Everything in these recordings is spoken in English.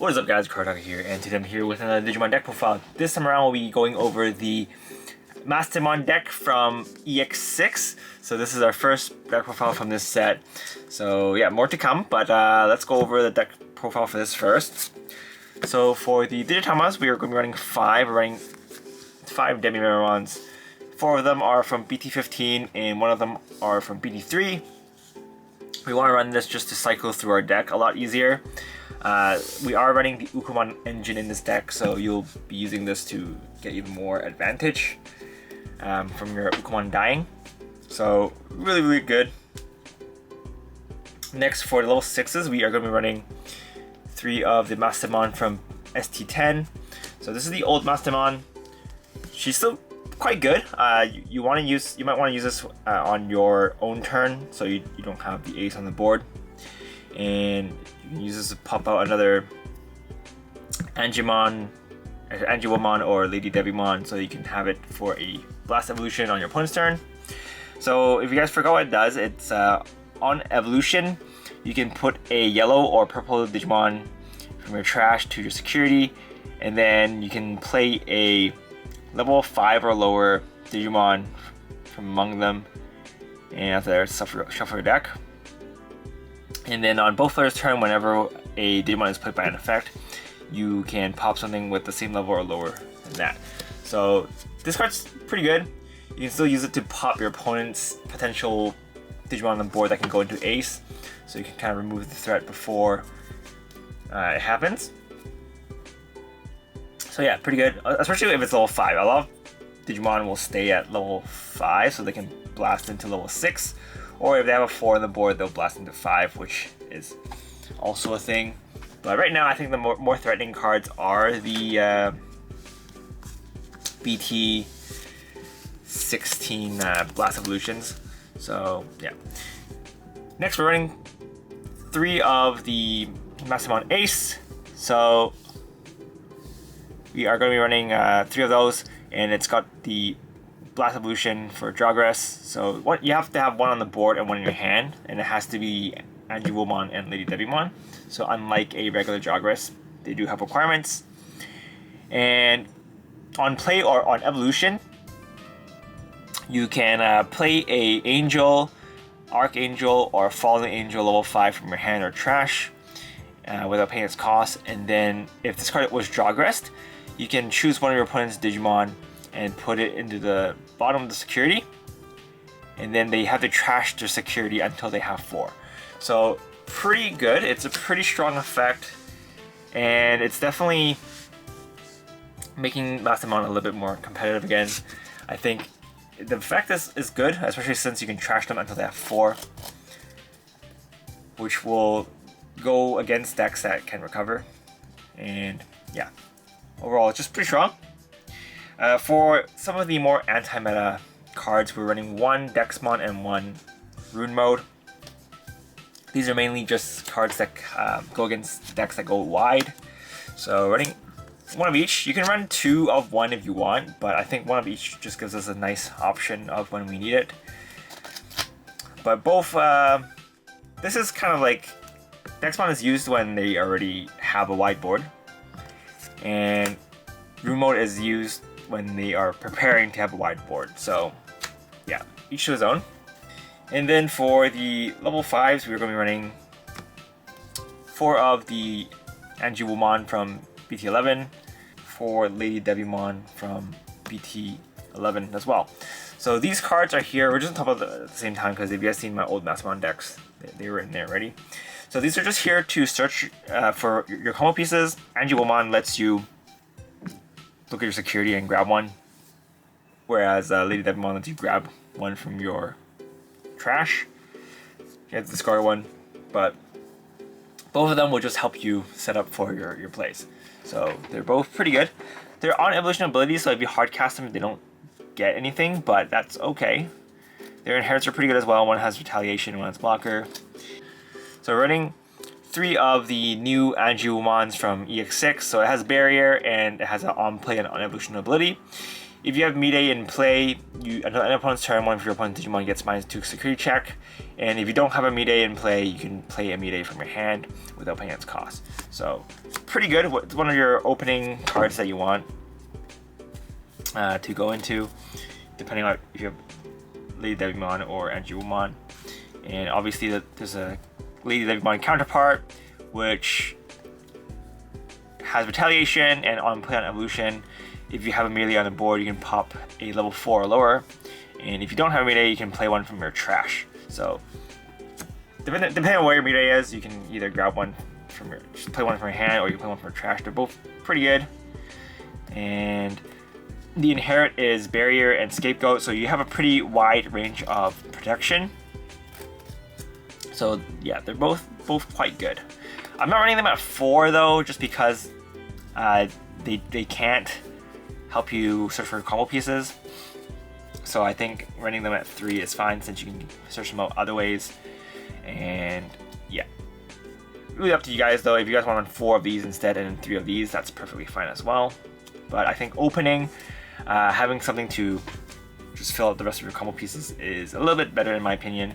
What is up guys, Cardog here, and today I'm here with another Digimon deck profile. This time around we'll be going over the Mastemon deck from EX-06. So this is our first deck profile from this set. So yeah, more to come, but let's go over the deck profile for this first. So for the Digitamas, we are going to be running 5. We're running 5 Demi-Meramons. 4 of them are from BT15 and 1 of them are from BT3. We want to run this just to cycle through our deck a lot easier. We are running the Ukumon engine in this deck, so you'll be using this to get even more advantage from your Ukumon dying. So really good. Next, for the level 6s, we are going to be running 3 of the Mastemon from ST10. So this is the old Mastemon. She's still quite good. You might want to use this on your own turn, so you don't have the ace on the board, and you can use this to pop out another Angemon or Lady Devimon, so you can have it for a blast evolution on your opponent's turn. So if you guys forgot what it does, it's on evolution, you can put a yellow or purple Digimon from your trash to your security, and then you can play a level 5 or lower Digimon from among them, and after that, shuffle your deck. And then on both players' turn, whenever a Digimon is played by an effect, you can pop something with the same level or lower than that. So this card's pretty good. You can still use it to pop your opponent's potential Digimon on the board that can go into ace, so you can kind of remove the threat before it happens. So yeah, pretty good, especially if it's level 5. A lot of Digimon will stay at level 5 so they can blast into level 6, or if they have a 4 on the board, they'll blast into 5, which is also a thing. But right now, I think the more threatening cards are the BT16 blast evolutions. So yeah. Next, we're running 3 of the Mastemon Ace. So we are going to be running 3 of those, and it's got the blast evolution for Jogress. So you have to have 1 on the board and 1 in your hand, and it has to be Angemon and Lady Devimon. So unlike a regular Jogress, they do have requirements. And on play or on evolution, you can play a Angel, Archangel, or Fallen Angel level 5 from your hand or trash without paying its cost. And then if this card was Jogressed, you can choose one of your opponent's Digimon and put it into the bottom of the security, and then they have to trash their security until they have 4. So pretty good. It's a pretty strong effect, and it's definitely making Mastemon a little bit more competitive again. I think the effect is good, especially since you can trash them until they have 4, which will go against decks that can recover. And yeah, overall it's just pretty strong. For some of the more anti-meta cards, we're running 1 Dexmon and 1 Rune Mode. These are mainly just cards that go against decks that go wide. So running 1 of each. You can run 2 of 1 if you want, but I think 1 of each just gives us a nice option of when we need it. But both, this is kind of like, Dexmon is used when they already have a wide board, and Rune Mode is used when they are preparing to have a wide board. So yeah, each to his own. And then for the level 5s, we're going to be running 4 of the Angemon from BT11, 4 Lady Devimon from BT11 as well. So these cards are here. We're just on top of them at the same time, because if you guys seen my old Mastemon decks, they were in there already. So these are just here to search for your combo pieces. Angemon lets you look at your security and grab 1, whereas Lady Devimon lets you grab 1 from your trash. You have to discard 1, but both of them will just help you set up for your plays. So they're both pretty good. They're on evolution abilities, so if you hard cast them, they don't get anything, but that's okay. Their inherits are pretty good as well. 1 has retaliation, 1 has blocker. So we're running 3 of the new Angemons from EX-06. So it has barrier and it has an on play and on evolution ability. If you have Mide in play, an opponent's turn, 1 of your opponent's Digimon gets -2 security check. And if you don't have a Mide in play, you can play a Mide from your hand without paying its cost. So pretty good. It's one of your opening cards that you want to go into, depending on if you have Lady Digimon or Digimon. And obviously there's a Lady Digimon counterpart, which has retaliation, and on play on evolution, if you have a melee on the board, you can pop a level 4 or lower. And if you don't have a melee, you can play one from your trash. So depending on where your melee is, you can either grab one from your, just play one from your hand, or you can play one from your trash. They're both pretty good. And the inherit is barrier and scapegoat, so you have a pretty wide range of protection. So yeah, they're both quite good. I'm not running them at 4 though, just because they can't help you search for combo pieces. So I think running them at 3 is fine, since you can search them out other ways. And yeah, really up to you guys though. If you guys want to run 4 of these instead and 3 of these, that's perfectly fine as well. But I think opening, having something to just fill out the rest of your combo pieces is a little bit better in my opinion.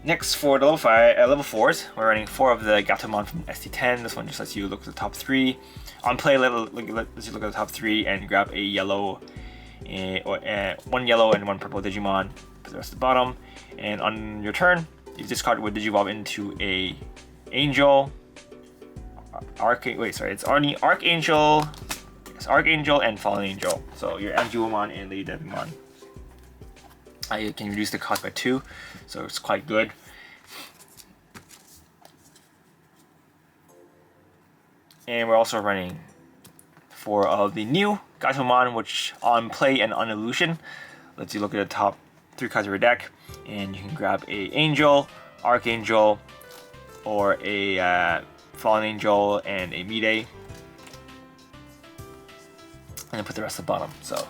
Next, for the level 4s, we're running 4 of the Gatomon from ST10. This one just lets you look at the top 3. On play, lets you look at the top 3 and grab a yellow, one yellow and one purple Digimon. Put the rest at the bottom. And on your turn, you discard would Digivolve into a Angel, it's Archangel, Archangel and Fallen Angel. So your Digimon and Lady Digimon. I can reduce the cost by 2, so it's quite good. And we're also running 4 of the new Gatomon, which on play and on illusion lets you look at the top 3 cards of your deck, and you can grab a Angel, Archangel, or a Fallen Angel and a Mide, and then put the rest at the bottom. So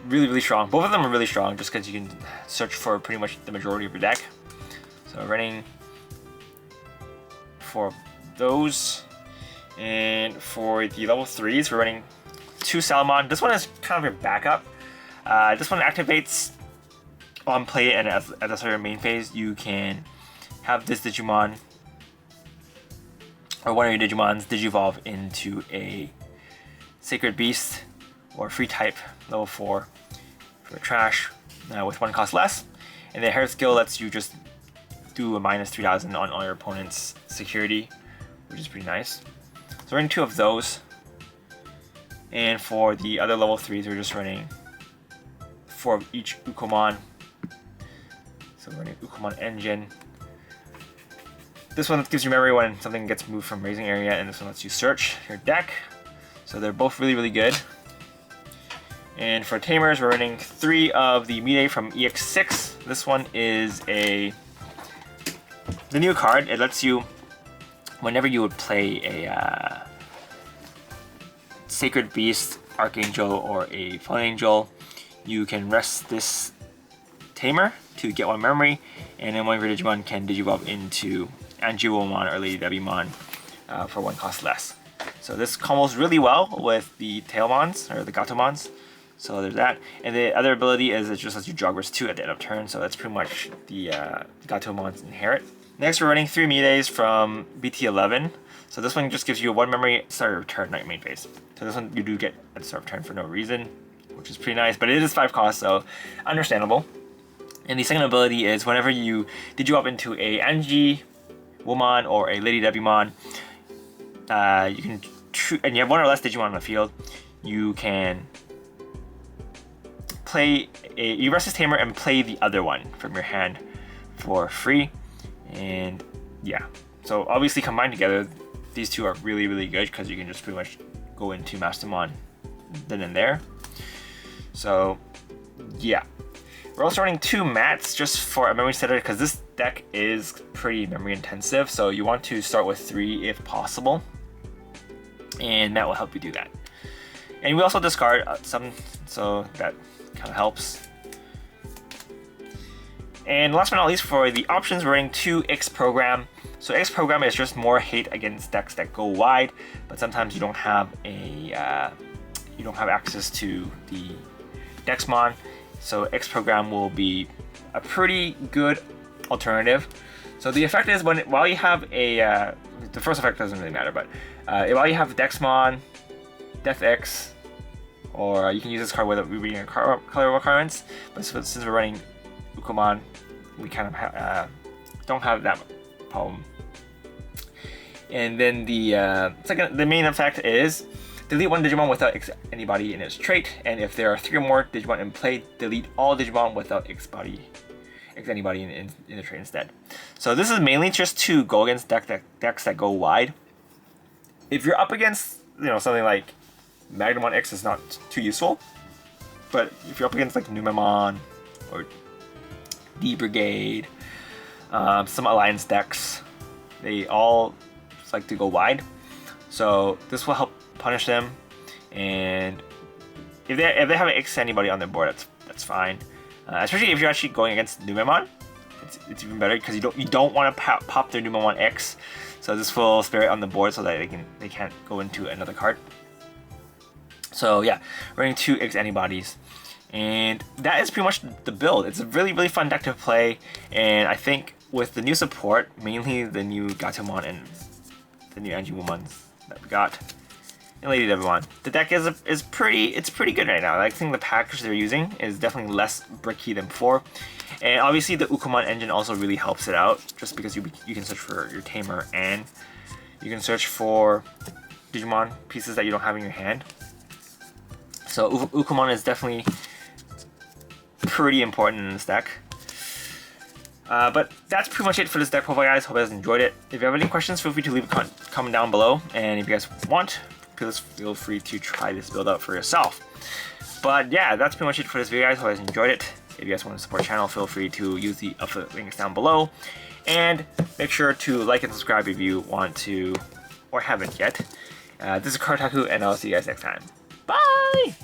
really strong. Both of them are really strong, just because you can search for pretty much the majority of your deck. So running 4 of those. And for the level 3s, we're running 2 Salamon. This one is kind of your backup. This one activates on play, and as a sort of main phase, you can have this Digimon or one of your Digimons Digivolve into a Sacred Beast or free type level 4 for trash with 1 cost less. And the inherit skill lets you just do a minus 3000 on all your opponent's security, which is pretty nice. So we're running 2 of those. And for the other level 3s, we're just running 4 of each Ukomon. So we're running Ukomon Engine. This one gives you memory when something gets moved from raising area, and this one lets you search your deck. So they're both really good. And for Tamers, we're running 3 of the Mide from EX-06. This one is the new card. It lets you, whenever you would play a Sacred Beast, Archangel, or a Fallen Angel, you can rest this Tamer to get 1 memory, and then one of your Digimon can Digivolve into Digimon or Lady Digimon for 1 cost less. So this combos really well with the Tailmons, or the Gatomons. So there's that. And the other ability is it just lets you Joggers 2 at the end of turn, so that's pretty much the Gatomon's inherit. Next, we're running 3 Mides from BT11. So this one just gives you 1 memory at the start of your turn, not your main phase. So this one you do get at the start of turn for no reason, which is pretty nice, but it is 5 cost, so understandable. And the second ability is whenever you Digivolve into a Angie Woman or a Lady Digimon, you can and you have 1 or less Digimon on the field, you can you rest this Tamer and play the other one from your hand for free. And yeah, so obviously combined together, these 2 are really good, because you can just pretty much go into Mastemon then and there. So yeah, we're also running 2 mats just for a memory setter, because this deck is pretty memory intensive, so you want to start with 3 if possible, and that will help you do that. And we also discard some, so that kind of helps. And last but not least, for the options, we're running 2 X program. So X program is just more hate against decks that go wide, but sometimes you don't have access to the Dexmon. So X program will be a pretty good alternative So the effect is while you have a the first effect doesn't really matter, but while you have Dexmon, Death X, or you can use this card without reading color requirements. But since we're running Ukomon, we kind of don't have that problem. And then the main effect is delete one Digimon without anybody in its trait, and if there are 3 or more Digimon in play, delete all Digimon without anybody in the trait instead. So this is mainly just to go against decks that go wide. If you're up against something like Magnamon X is not too useful, but if you're up against like Numemon or D Brigade, some Alliance decks, they all like to go wide. So this will help punish them, and if they have an X anybody on their board, that's fine. Especially if you're actually going against Numemon, it's even better because you don't want to pop their Numemon X. So this will spare it on the board so that they can't go into another card. So yeah, running 2 X antibodies, and that is pretty much the build. It's a really fun deck to play, and I think with the new support, mainly the new Gatomon and the new Angiwomons that we got, and Lady Devimon, the deck is pretty good right now. I think the package they're using is definitely less bricky than before, and obviously the Ukomon engine also really helps it out, just because you can search for your Tamer and you can search for Digimon pieces that you don't have in your hand. So Ukomon is definitely pretty important in this deck. But that's pretty much it for this deck profile, guys. Hope you guys enjoyed it. If you have any questions, feel free to leave a comment down below. And if you guys want, please feel free to try this build out for yourself. But yeah, that's pretty much it for this video, guys. Hope you guys enjoyed it. If you guys want to support the channel, feel free to use the affiliate links down below. And make sure to like and subscribe if you want to or haven't yet. This is Kartaku, and I'll see you guys next time. Bye!